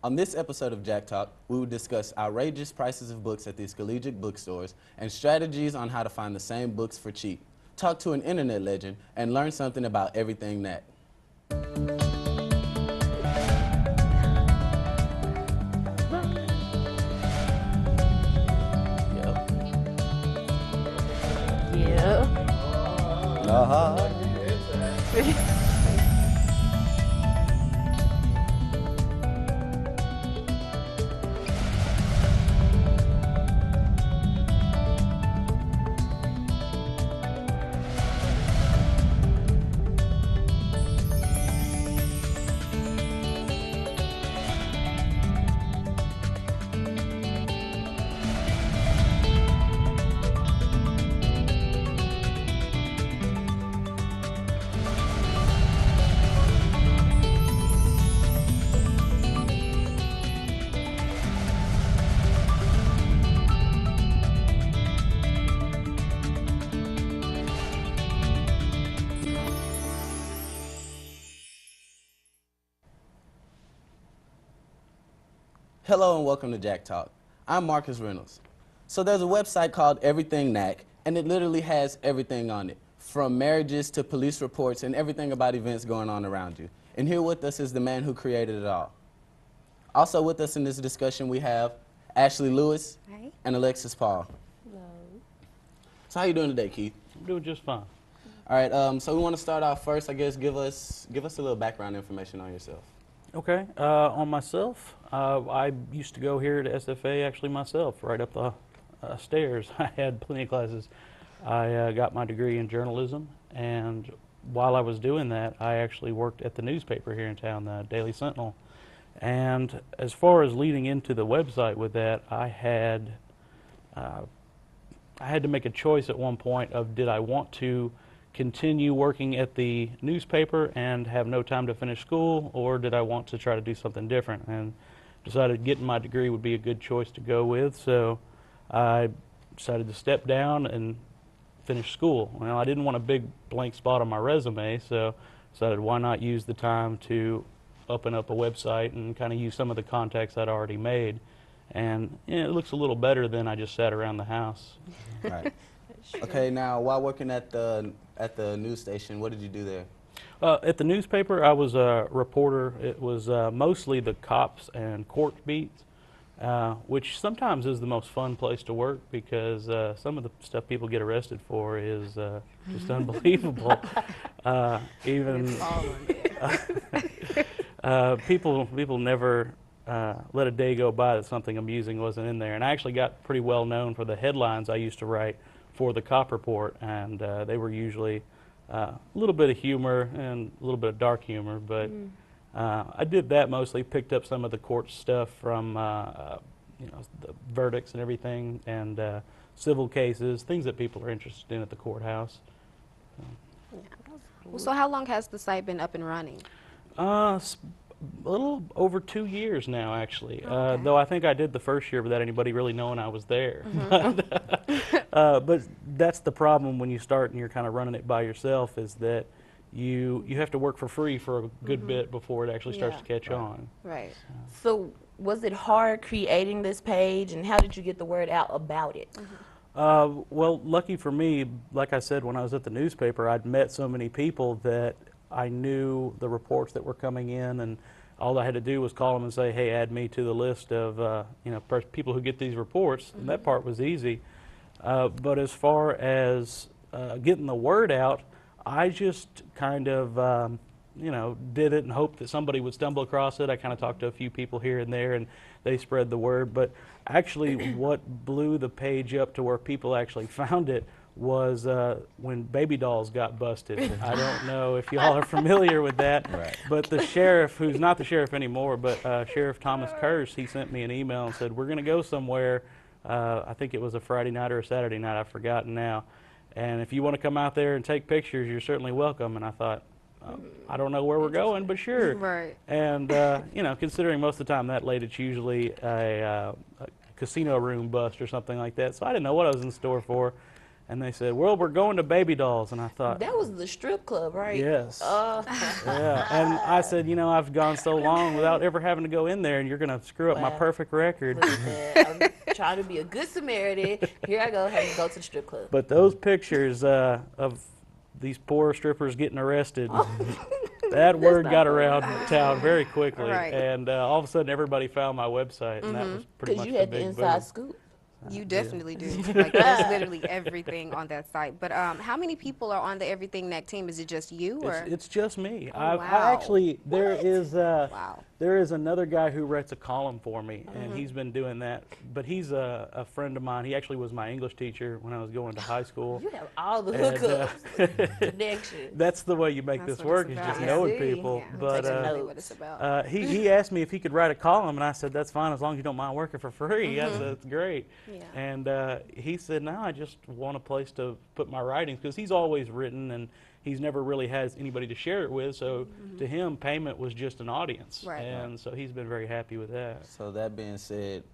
On this episode of Jack Talk, we will discuss outrageous prices of books at these collegiate bookstores and strategies on how to find the same books for cheap. Talk to an internet legend and learn something about everything Nat. Yeah. Uh-huh. Hello and welcome to Jack Talk. I'm Marcus Reynolds. So there's a website called EverythingNac, and it literally has everything on it, from marriages to police reports and everything about events going on around you. And here with us is the man who created it all. Also with us in this discussion we have Ashley Lewis Hi. and Alexis Paul. Hello. So how you doing today, Keith? I'm doing just fine. All right, so we want to start off first, I guess, give us a little background information on yourself. Okay, on myself, I used to go here to SFA actually myself, right up the stairs. I had plenty of classes. I got my degree in journalism, and while I was doing that, I actually worked at the newspaper here in town, the Daily Sentinel. And as far as leading into the website with that, I had to make a choice at one point of did I want to continue working at the newspaper and have no time to finish school, or did I want to try to do something different, and decided getting my degree would be a good choice to go with. So I decided to step down and finish school. Well, I didn't want a big blank spot on my resume, so decided why not use the time to open up a website and kind of use some of the contacts I'd already made. And it looks a little better than I just sat around the house. Right. Okay, now while working at the news station, what did you do there? At the newspaper, I was a reporter. It was mostly the cops and court beats, which sometimes is the most fun place to work because some of the stuff people get arrested for is just unbelievable. People never let a day go by that something amusing wasn't in there. And I actually got pretty well known for the headlines I used to write for the cop report, and they were usually a little bit of humor and a little bit of dark humor, but I did that mostly, picked up some of the court stuff from the verdicts and everything, and civil cases, things that people are interested in at the courthouse. Yeah. Well, so how long has the site been up and running? A little over 2 years now, actually. Okay. Though I think I did the first year without anybody really knowing I was there. But that's the problem when you start and you're kind of running it by yourself, is that you have to work for free for a good bit before it actually starts to catch on. Right. So was it hard creating this page, and how did you get the word out about it? Well, lucky for me, like I said, when I was at the newspaper, I'd met so many people that I knew the reports that were coming in, and all I had to do was call them and say, hey, add me to the list of people who get these reports, and that part was easy. But as far as getting the word out, I just kind of did it and hoped that somebody would stumble across it. I kind of talked to a few people here and there, and they spread the word. But actually what blew the page up to where people actually found it was when baby dolls got busted. I don't know if y'all are familiar with that, Right. but the sheriff, who's not the sheriff anymore, but Sheriff Thomas Curse, he sent me an email and said, we're going to go somewhere. I think it was a Friday night or a Saturday night, I've forgotten now. And if you want to come out there and take pictures, you're certainly welcome. And I thought, I don't know where we're going, but sure. Right. And, considering most of the time that late, it's usually a casino room bust or something like that. So I didn't know what I was in store for. And they said, well, we're going to Baby Dolls. And I thought, That was the strip club, right? yes. Yeah. And I said, you know, I've gone so long without ever having to go in there, and you're going to screw up my Wow. perfect record. Look at that. I'm trying to be a good Samaritan. Here I go, having to go to the strip club. But those pictures of these poor strippers getting arrested, that word got around town very quickly. Right. And all of a sudden, everybody found my website, and that was pretty Because much you the had the big inside boom. scoop. You definitely do. Like, there's literally everything on that site. But how many people are on the EverythingNac team? Is it just you, or? It's just me. Oh, I wow. actually, Wow. there is another guy who writes a column for me, and he's been doing that. But he's a friend of mine. He actually was my English teacher when I was going to high school. You have all the And, hookups, connections. That's the way you make That's this what it's work, is about. just I knowing see. people. Yeah, But that's really what it's about. he asked me if he could write a column, and I said, that's fine as long as you don't mind working for free. I said, that's great. Yeah. And he said, no, I just want a place to put my writings, because he's always written, and he's never really has anybody to share it with. So to him, payment was just an audience. Right. And so he's been very happy with that. So that being said,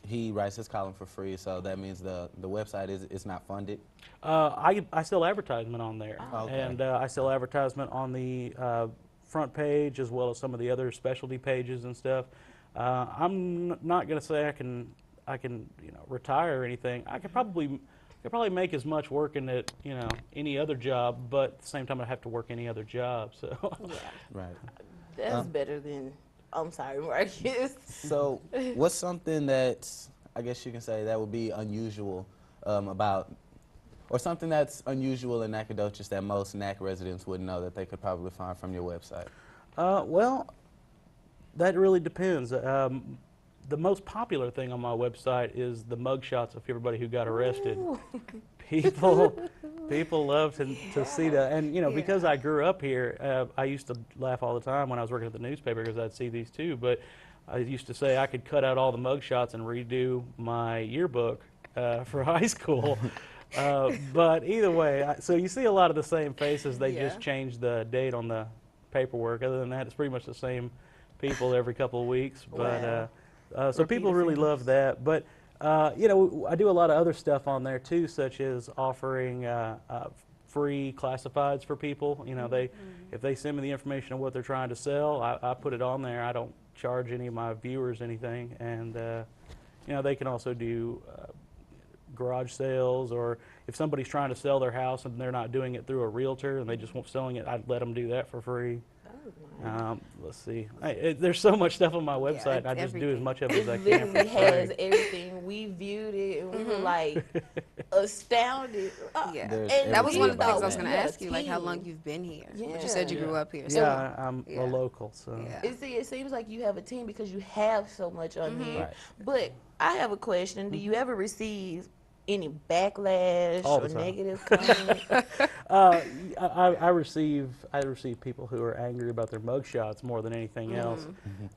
he writes his column for free, so that means the website is not funded. I sell advertisement on there. Okay. And I sell advertisement on the front page, as well as some of the other specialty pages and stuff. I'm not going to say I can retire or anything. I could probably make as much working at any other job, but at the same time I have to work any other job. So Yeah. Right. That's better than, I'm sorry, Marcus. So what's something that, I guess you can say, that would be unusual about, or something that's unusual in Nacogdoches that most NAC residents wouldn't know that they could probably find from your website? well, that really depends. The most popular thing on my website is the mugshots of everybody who got arrested. People love to see that. And, because I grew up here, I used to laugh all the time when I was working at the newspaper, because I'd see these too. But I used to say I could cut out all the mugshots and redo my yearbook for high school. But either way, so you see a lot of the same faces. They just change the date on the paperwork. Other than that, it's pretty much the same people every couple of weeks. But so people really love that. But I do a lot of other stuff on there too, such as offering free classifieds for people. If they send me the information on what they're trying to sell, I put it on there. I don't charge any of my viewers anything. And they can also do garage sales, or if somebody's trying to sell their house and they're not doing it through a realtor and they just want selling it, I'd let them do that for free. Let's see. There's so much stuff on my website. I just do as much of it as I It can. literally has everything. We viewed it and we were like astounded. Yeah. There's And That was one of the everything things I was about going to Yeah, ask you, like how team. long you've been here. But Yeah. you said you grew up here. So Yeah, I'm yeah. a local, so. Yeah. It seems like you have a team because you have so much on here. Right. But I have a question. Do you ever receive any backlash All the or time. negative comments? I receive people who are angry about their mugshots more than anything else.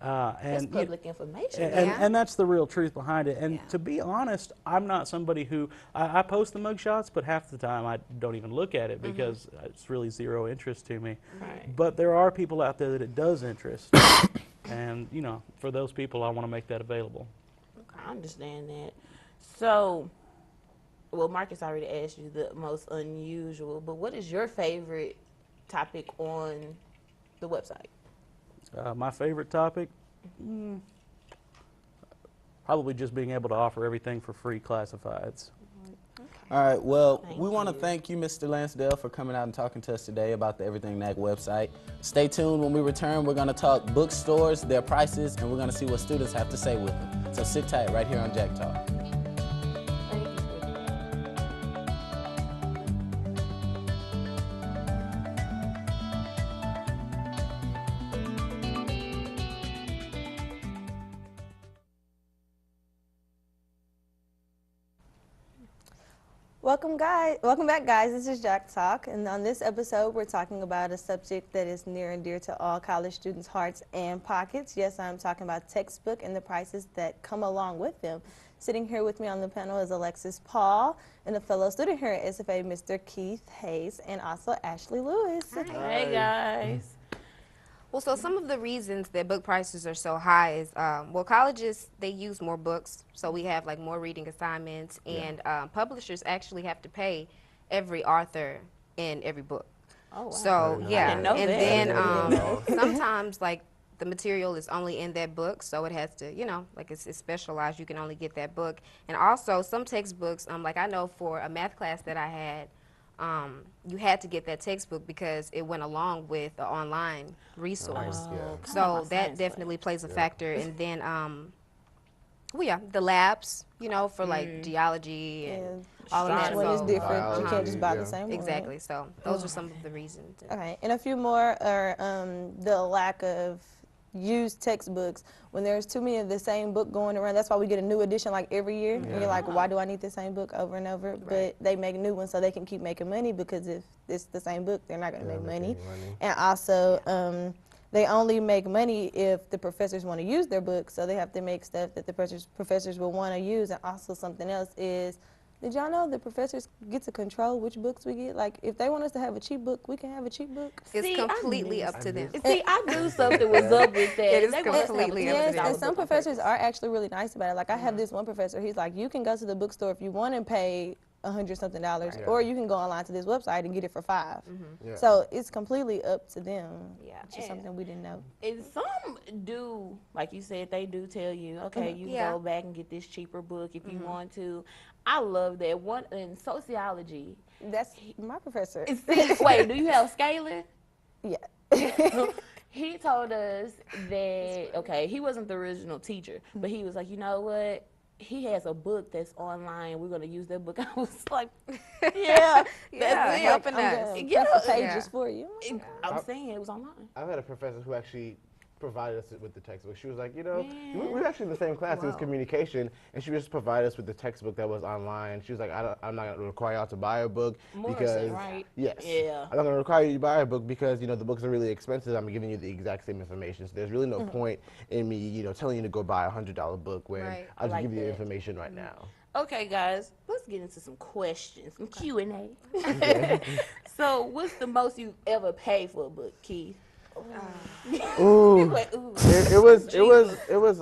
That's And public information. and that's the real truth behind it. And Yeah. to be honest, I'm not somebody who I post the mugshots, but half the time I don't even look at it because it's really zero interest to me. Right. But there are people out there that it does interest, and for those people, I want to make that available. I understand that. So, well, Marcus already asked you the most unusual, but what is your favorite topic on the website? My favorite topic, probably just being able to offer everything for free classifieds. All right, well, Thank we want to you. thank you, Mr. Lansdale, for coming out and talking to us today about the EverythingNac website. Stay tuned. When we return, we're going to talk bookstores, their prices, and we're going to see what students have to say with them. So sit tight right here on Jack Talk. Thank you, Stephen. Welcome back, guys. This is Jack Talk, and on this episode, we're talking about a subject that is near and dear to all college students' hearts and pockets. Yes, I'm talking about textbook and the prices that come along with them. Sitting here with me on the panel is Alexis Paul and a fellow student here at SFA, Mr. Keith Hayes, and also Ashley Lewis. Hey, guys. Well, so some of the reasons that book prices are so high is, well, colleges, they use more books, so we have like more reading assignments, and publishers actually have to pay every author in every book. Oh, wow. So, know yeah, that. I didn't know and that. then I didn't know that. sometimes like the material is only in that book, so it has to, you know, like it's specialized, you can only get that book. And also some textbooks, like I know for a math class that I had, you had to get that textbook because it went along with the online resource. Yeah. Oh, So kinda my that science definitely class. plays a factor. And then, well, yeah, the labs, you know, for like geology and all of Each that. one is So, different. You can't just buy the Yeah. same one. exactly. So those are some of the reasons. Okay, and a few more are the lack of used textbooks. When there's too many of the same book going around, that's why we get a new edition like every year. And you're like, why do I need the same book over and over? But they make new ones so they can keep making money, because if it's the same book, they're not going to make money. And also, they only make money if the professors want to use their books, so they have to make stuff that the professors will want to use. And also something else is, did y'all know the professors get to control which books we get? Like, if they want us to have a cheap book, we can have a cheap book. It's See, I completely knew up to them. See, I knew something was up with that. It is They want us to have a completely up to Yes, them. and some book on professors purpose. are actually really nice about it. Like, I have this one professor, he's like, you can go to the bookstore if you want and pay $100-something, or you can go online to this website and get it for $5. Yeah. So it's completely up to them. Yeah. Which is something we didn't know. And some do, like you said, they do tell you, okay, you can Yeah. go back and get this cheaper book if you want to. I love that. One in sociology. That's my professor. See, wait, do you have scaling? Yeah. He told us that, okay, he wasn't the original teacher, but he was like, you know what? He has a book that's online. We're going to use that book. I was like, yeah, Yeah, that's it. helping I'm us. gonna Yeah. print the pages Yeah. for you. I'm saying it was online. I've had a professor who actually provided us with the textbook. She was like, you know, we were actually in the same class. It was communication, and she just provided us with the textbook that was online. She was like, I'm not going to require y'all to buy a book because, right? yes, Yeah. I'm not going to require you to buy a book because, you know, the books are really expensive. I'm giving you the exact same information. So there's really no point in me, you know, telling you to go buy a $100 book when Right. I'll just like give you the that. information right now. Okay, guys, let's get into some questions, some Q&A. So, what's the most you ever paid for a book, Keith? Ooh. Wait, ooh. It was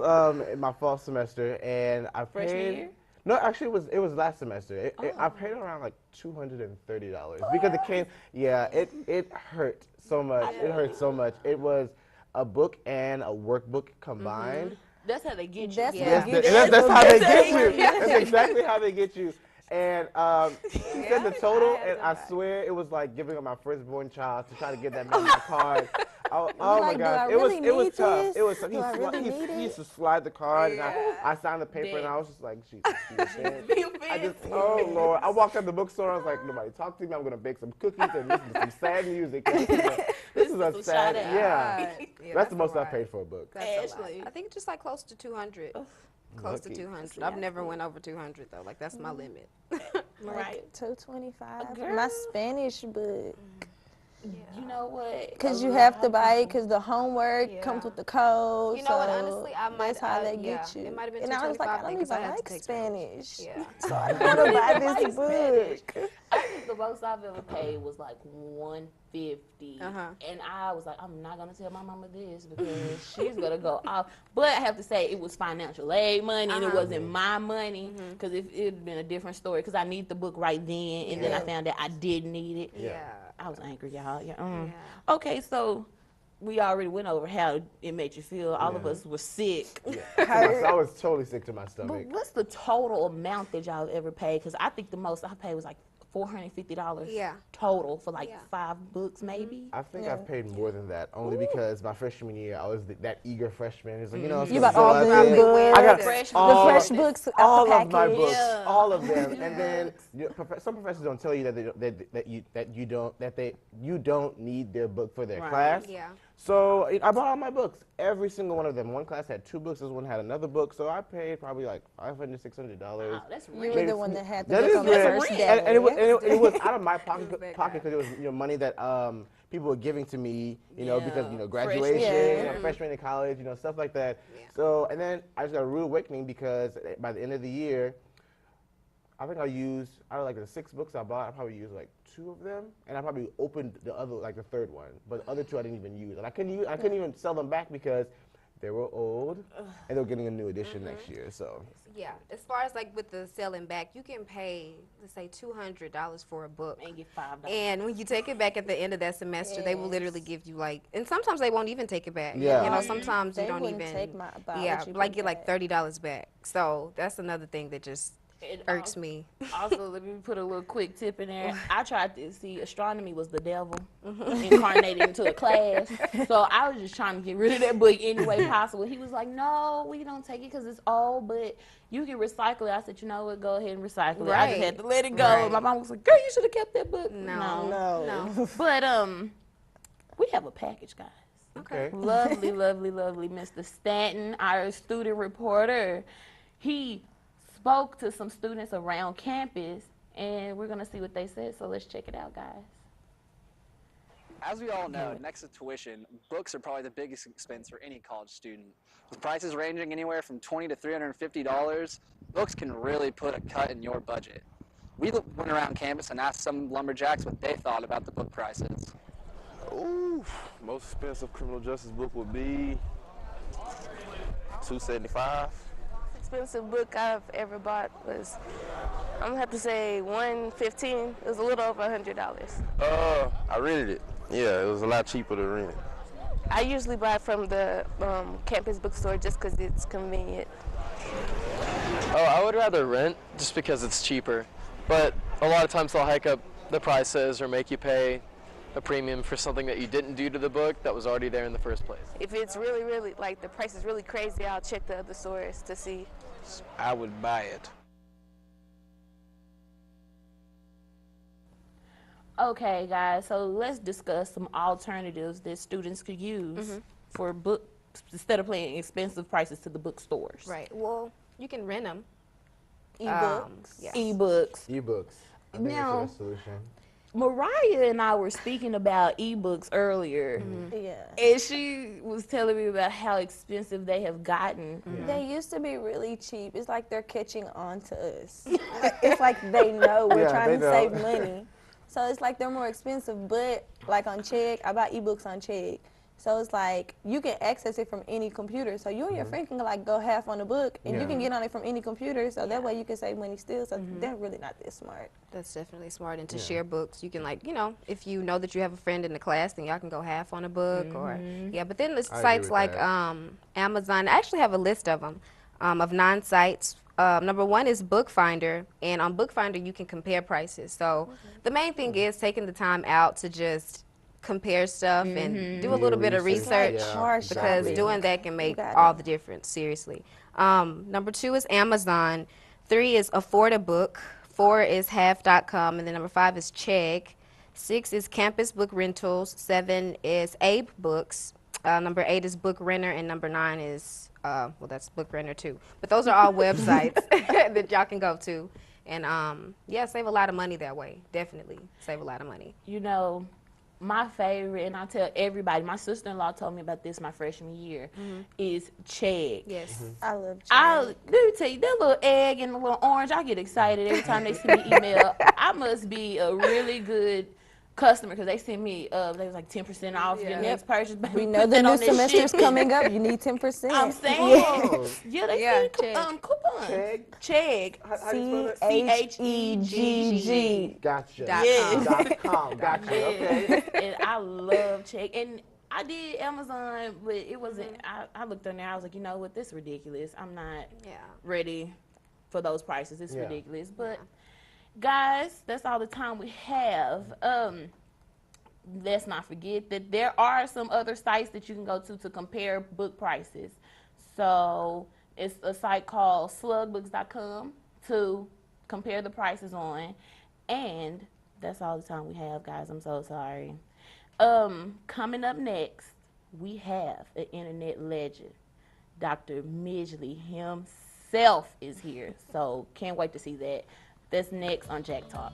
in my fall semester, and I paid. Freshman year? No, actually, it was last semester. I paid around like $230 because it came. Yeah, it hurt so much. It hurt so much. It was a book and a workbook combined. That's how they get you. That's Yeah. what That's, gets that's how they get you. Yeah. That's exactly how they get you. And he said the total, and I swear it was like giving up my firstborn child to try to get that man my card. Oh my like, do I God, really it was need tough. this? It was tough. Do I really need He it? used to slide the card, and I signed the paper, and I was just like, Jesus, man. I just, oh Lord, I walked out the bookstore. I was like, nobody talk to me. I'm gonna bake some cookies and listen to some sad music. This is a some sad, Sade. yeah. That's the most a I lot. paid for a book. That's a lot. Ashley. I think just like close to 200. Close to Lucky. 200. I've never went over 200 though. Like that's my limit. Right. $225. Girl. My Spanish book. You know what? Because A you lot have to of buy it people- because the homework Yeah. comes with the code. You know what, so honestly, I might- that's how they yeah, get you. it might have been and I was like, I $225 don't because even I had to like take Spanish. Yeah. So I don't want to buy this like book. I think the most I've ever paid was like $150, and I was like, I'm not gonna tell my mama this because she's gonna go off. But I have to say, it was financial aid money, and it wasn't my money because it had been a different story. Because I needed the book right then, and then I found out I didn't need it. Yeah. I was angry, y'all. Yeah. Okay, so we already went over how it made you feel. All of us were sick. I was totally sick to my But stomach. what's the total amount that y'all ever paid? Because I think the most I paid was like $450 Yeah. total for like 5 books, maybe. I think I've paid more than that, only because my freshman year I was that eager freshman. It's like, you know, You bought all the new books. I got The fresh all, The fresh books out all the of my package. books, Yeah. all of them, and then some professors don't tell you that you don't need their book for their class. Yeah. So I bought all my books, every single one of them. One class had 2 books, this one had another book, so I paid probably like $500, $600. Wow, that's You real. were the one that had the That book is on the rare. first And, day. and it was out of my pocket that because it was money that people were giving to me, because Yeah. graduation, Yeah. freshman in college, stuff like that. So and then I just got a rude awakening because by the end of the year, I think out of like the 6 books I bought, I probably used like 2 of them, and I probably opened the other, like the third one, but the other 2 I didn't even use, and I couldn't even sell them back because they were old, and they were getting a new edition next year. So Yeah, as far as like with the selling back, you can pay, let's say, $200 for a book. And get $5. And when you take it back at the end of that semester, they will literally give you like, and sometimes they won't even take it back. Yeah. You know, sometimes They you don't wouldn't even, take my about yeah, what you like put get like back. $30 back. So that's another thing that just And irks me. Also, let me put a little quick tip in there. I tried to see astronomy was the devil incarnated into a class. So I was just trying to get rid of that book any way possible. He was like, no, we don't take it because it's old, but you can recycle it. I said, you know what, go ahead and recycle it. I just had to let it go. Right. My mom was like, girl, you should have kept that book. No. But we have a package, guys. okay. Lovely, lovely, lovely Mr. Stanton, our student reporter. He spoke to some students around campus, and we're going to see what they said. So let's check it out, guys. As we all know, next to tuition, books are probably the biggest expense for any college student. With prices ranging anywhere from $20 to $350, books can really put a cut in your budget. We went around campus and asked some lumberjacks what they thought about the book prices. Ooh, most expensive criminal justice book would be $275. Expensive book I've ever bought was, I'm gonna have to say $115. It was a little over $100. I rented it. Yeah, it was a lot cheaper to rent it. I usually buy from the campus bookstore just because it's convenient. Oh, I would rather rent just because it's cheaper. But a lot of times they'll hike up the prices or make you pay a premium for something that you didn't do to the book that was already there in the first place. If it's really, really, like the price is really crazy, I'll check the other stores to see. I would buy it. Okay, guys, so let's discuss some alternatives that students could use for books instead of paying expensive prices to the bookstores. Right. Well, you can rent them. E-books. Yeah. Ebooks. Ebooks. I think Now- that's a solution. Mariah and I were speaking about ebooks earlier, Yeah. and she was telling me about how expensive they have gotten. They used to be really cheap. It's like they're catching on to us. It's like they know we're Yeah, trying they to save know. money. So it's like they're more expensive, but like on check, I buy ebooks on check. So it's like you can access it from any computer. So you and your friend can like go half on the book, and you can get on it from any computer. So that way you can save money still. So they're really not that smart. That's definitely smart. And to share books, you can like, you know, if you know that you have a friend in the class, then y'all can go half on a book or, yeah. But then there's I agree sites with like that. Amazon. I actually have a list of them, of 9 sites. Number 1 is Bookfinder, and on Bookfinder you can compare prices. So the main thing is taking the time out to just compare stuff and do a little bit of research, Yeah, car because shopping. doing that can make got all it. the difference, seriously. Number 2 is Amazon. 3 is Affordabook. 4 is half.com, and then number 5 is Chegg. 6 is Campus Book Rentals. 7 is Abe Books. Number 8 is Book Renter, and number 9 is, well, that's Book Renter too. But those are all websites that y'all can go to. And yeah, save a lot of money that way. Definitely save a lot of money. You know, my favorite, and I tell everybody, my sister-in-law told me about this my freshman year, is Chegg. Yes. I love Let me tell you, that little egg and the little orange, I get excited every time they send me email. I must be a really good customer because they send me, they was like 10% off your next purchase. We know the new semester's coming up. You need 10%. I'm saying, Oh. yeah, they Yeah, send coupons. Chegg? Chegg. How do you spell that? CHEGG. Gotcha. Yes. .com. Gotcha. Okay. And I love Chegg. And I did Amazon, but it wasn't, I looked on there, I was like, you know what, this is ridiculous. I'm not ready for those prices. It's ridiculous. But guys, that's all the time we have. Let's not forget that there are some other sites that you can go to compare book prices. So it's a site called slugbooks.com to compare the prices on. And that's all the time we have, guys. I'm so sorry. Coming up next, we have an internet legend. Dr. Midgley himself is here. So can't wait to see that. That's next on Jack Talk.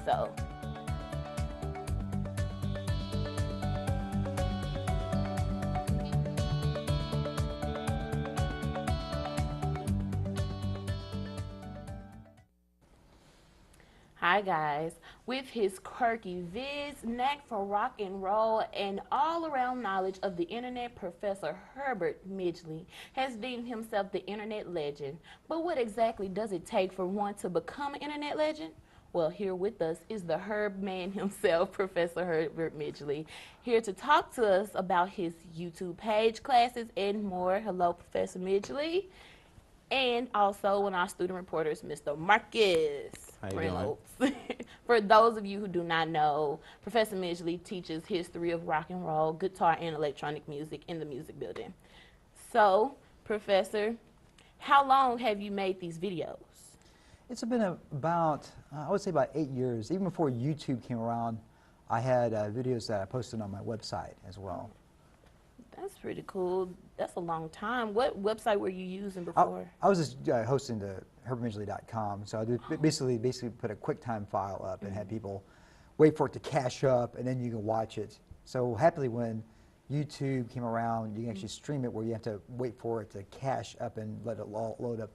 So. Hi guys. With his quirky viz, knack for rock and roll, and all-around knowledge of the internet, Professor Herbert Midgley has deemed himself the internet legend. But what exactly does it take for one to become an internet legend? Well, here with us is the Herb man himself, Professor Herbert Midgley, here to talk to us about his YouTube page, classes, and more. Hello, Professor Midgley. And also one of our student reporters, Mr. Marcus Reynolds. For those of you who do not know, Professor Midgley teaches history of rock and roll, guitar, and electronic music in the music building. So, Professor, how long have you made these videos? It's been about, I would say about 8 years. Even before YouTube came around, I had videos that I posted on my website as well. That's pretty cool. That's a long time. What website were you using before? I was just hosting the HerbertMidgley.com. So I did basically put a QuickTime file up and had people wait for it to cache up, and then you can watch it. So happily, when YouTube came around, you can actually stream it where you have to wait for it to cache up and let it load up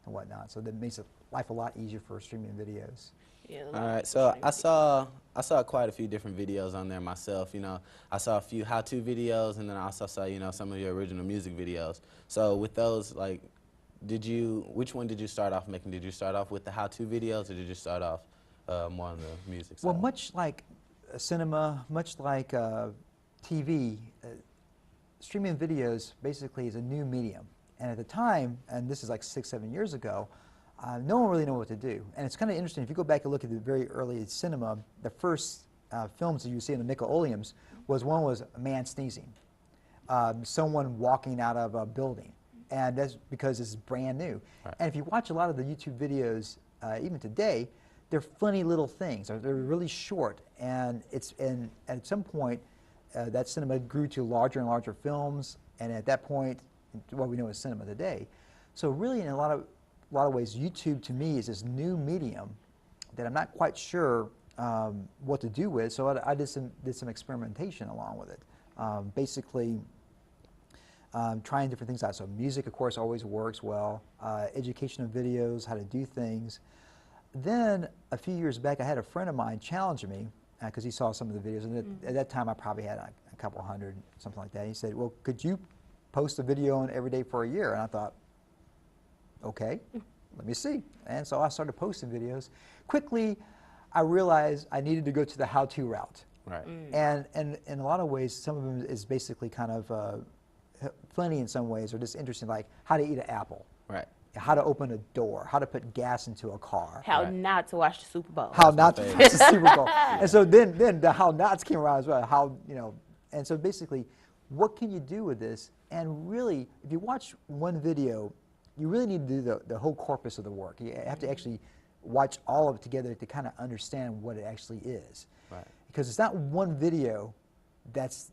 and whatnot. So that makes life a lot easier for streaming videos. Yeah, all right, so I saw quite a few different videos on there myself. You know, I saw a few how-to videos, and then I also saw, you know, some of your original music videos. So with those, like, which one did you start off making? Did you start off with the how-to videos, or did you start off more on the music side? Well, much like cinema, much like TV, streaming videos basically is a new medium. And at the time, and this is like 6, 7 years ago, no one really knew what to do. And it's kind of interesting, if you go back and look at the very early cinema, the first films that you see in the Nickelodeons one was a man sneezing, someone walking out of a building. And that's because it's brand new. Right. And if you watch a lot of the YouTube videos, even today, they're funny little things. They're really short. And at some point, that cinema grew to larger and larger films. And at that point, what we know as cinema today. So really, in a lot of ways, YouTube to me is this new medium that I'm not quite sure what to do with. So I did some experimentation along with it. Basically, trying different things out. So music, of course, always works well. Educational videos, how to do things. Then a few years back, I had a friend of mine challenge me because he saw some of the videos, and at that time I probably had a couple hundred, something like that. He said, "Well, could you post a video on every day for a year?" And I thought, okay, let me see. And so I started posting videos. Quickly, I realized I needed to go to the how-to route. Right. And in a lot of ways, some of them is basically kind of funny in some ways, or just interesting, like how to eat an apple. Right. How to open a door, how to put gas into a car. How not to watch the Super Bowl. How not to watch the Super Bowl. And so then the how nots came around as well. How, you know, and so basically, what can you do with this? And really, if you watch one video, you really need to do the whole corpus of the work. You have to actually watch all of it together to kind of understand what it actually is. Right. Because it's not one video that's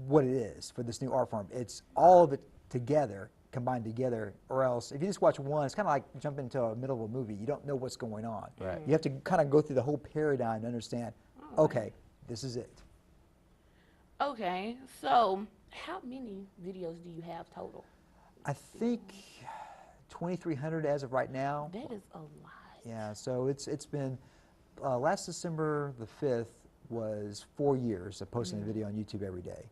what it is for this new art form. It's all of it together, combined together, or else if you just watch one, it's kind of like jumping into the middle of a movie. You don't know what's going on. Right. You have to kind of go through the whole paradigm to understand, okay, this is it. Okay, so how many videos do you have total? I think 2,300 as of right now. That is a lot. Yeah, so it's been, last December the 5th was 4 years of posting a video on YouTube every day.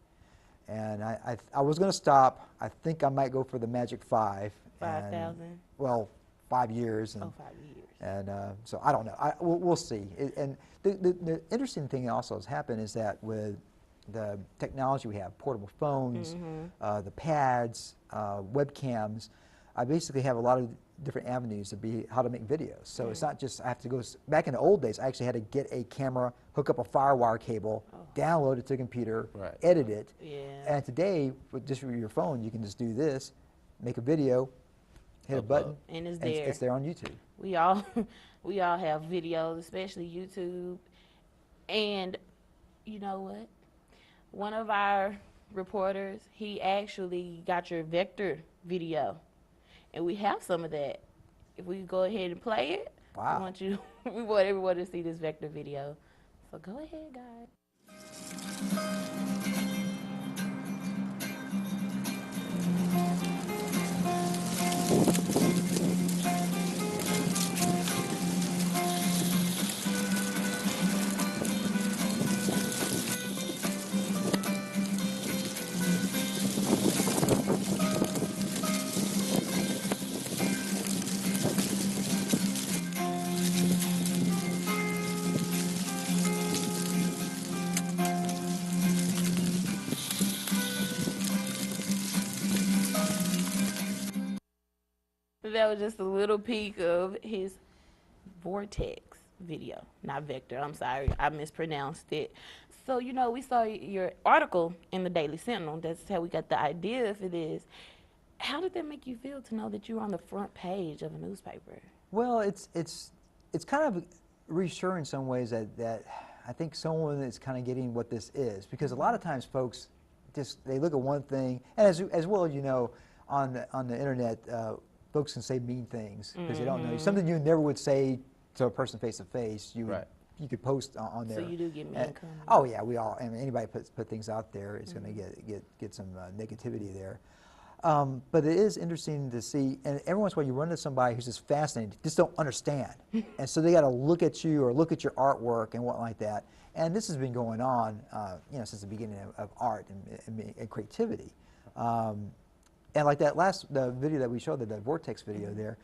And I was going to stop. I think I might go for the magic 5. 5,000? Well, 5 years. And, 5 years. And so I don't know. We'll see. And the interesting thing also has happened is that with the technology we have, portable phones, the pads, webcams, I basically have a lot of different avenues to be how to make videos. So it's not just I have to go, back in the old days, I actually had to get a camera, hook up a FireWire cable, download it to a computer, edit it. And today, with just your phone, you can just do this, make a video, hit a button, and it's there. It's there on YouTube. We all have videos, especially YouTube. And you know what? One of our reporters, he actually got your vector video. And we have some of that. If we go ahead and play it, wow. We want everyone to see this vector video. So go ahead, guys. That was just a little peek of his Vortex video, not Vector. I'm sorry, I mispronounced it. So, you know, we saw your article in the Daily Sentinel. That's how we got the idea for this. How did that make you feel to know that you were on the front page of a newspaper? Well, it's kind of reassuring in some ways that I think someone is kind of getting what this is, because a lot of times folks they look at one thing, and as well, you know, on the internet, folks can say mean things because they don't know you. Something you never would say to a person face to face. You could post on there. So you do get mean comments. Oh yeah, we all. I mean, anybody put things out there is going to get some negativity there. But it is interesting to see, and every once in a while you run into somebody who's just fascinated, just don't understand, and so they got to look at you or look at your artwork and what like that. And this has been going on, you know, since the beginning of art and creativity. And like the video that we showed, the Vortex video there,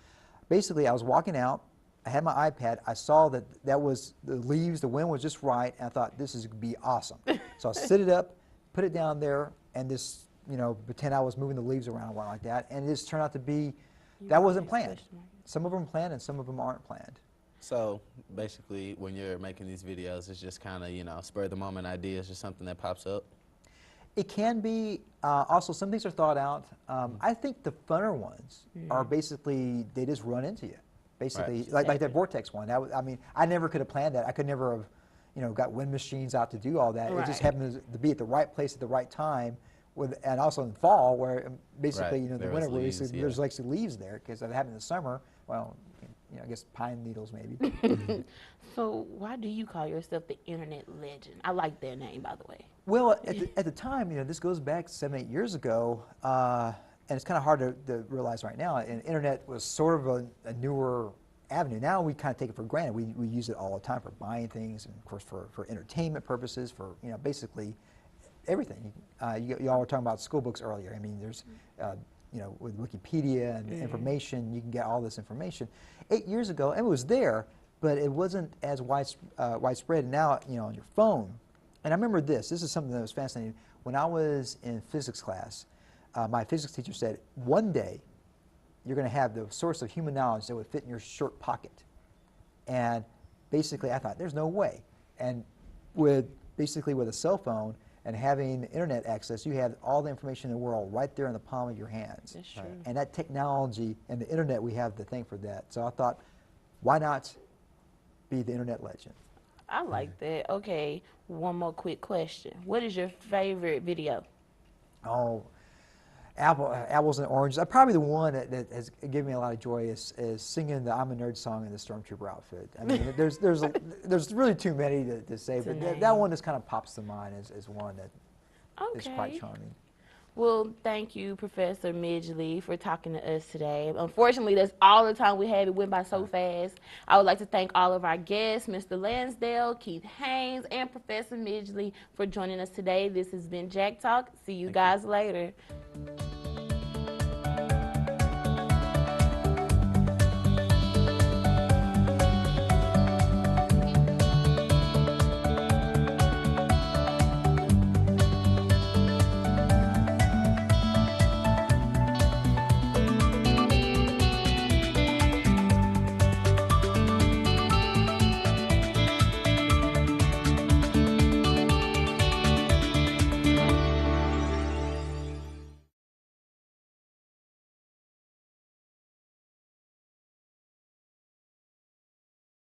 basically I was walking out, I had my iPad, I saw that was the leaves, the wind was just right, and I thought this is going to be awesome. So I set it up, put it down there, and just, you know, pretend I was moving the leaves around and what like that, and it just turned out to be, that wasn't planned. Some of them planned and some of them aren't planned. So basically, when you're making these videos, it's just kind of, you know, spur of the moment ideas or something that pops up? It can be. Also, some things are thought out. I think the funner ones are basically, they just run into you. Basically, like that Vortex one. I mean, I never could have planned that. I could never have, you know, got wind machines out to do all that. It just happened to be at the right place at the right time. And also in fall, where basically, you know, the winter, there's like some leaves there, because it happened in the summer. Well, you know, I guess pine needles maybe. So why do you call yourself the internet legend? I like that name, by the way. Well, at the time, you know, this goes back 7, 8 years ago, and it's kind of hard to realize right now. And internet was sort of a newer avenue. Now we kind of take it for granted. We use it all the time for buying things, and of course for entertainment purposes, for, you know, basically everything. You all were talking about school books earlier. I mean, there's, you know, with Wikipedia and information, you can get all this information. 8 years ago, and it was there, but it wasn't as widespread. And now, you know, on your phone. And I remember this is something that was fascinating. When I was in physics class, my physics teacher said, one day, you're going to have the source of human knowledge that would fit in your shirt pocket. And basically, I thought, there's no way. And basically with a cell phone and having internet access, you have all the information in the world right there in the palm of your hands. That's true. And that technology and the internet, we have to thank for that. So I thought, why not be the internet legend? I like that. Okay, one more quick question. What is your favorite video? Oh, apples and oranges. Probably the one that has given me a lot of joy is singing the I'm a Nerd song in the Stormtrooper outfit. I mean, there's really too many to say, but that one just kind of pops to mind as one that is quite charming. Well, thank you, Professor Midgley, for talking to us today. Unfortunately, that's all the time we have. It went by so fast. I would like to thank all of our guests, Mr. Lansdale, Keith Haynes, and Professor Midgley for joining us today. This has been Jack Talk. See you guys later.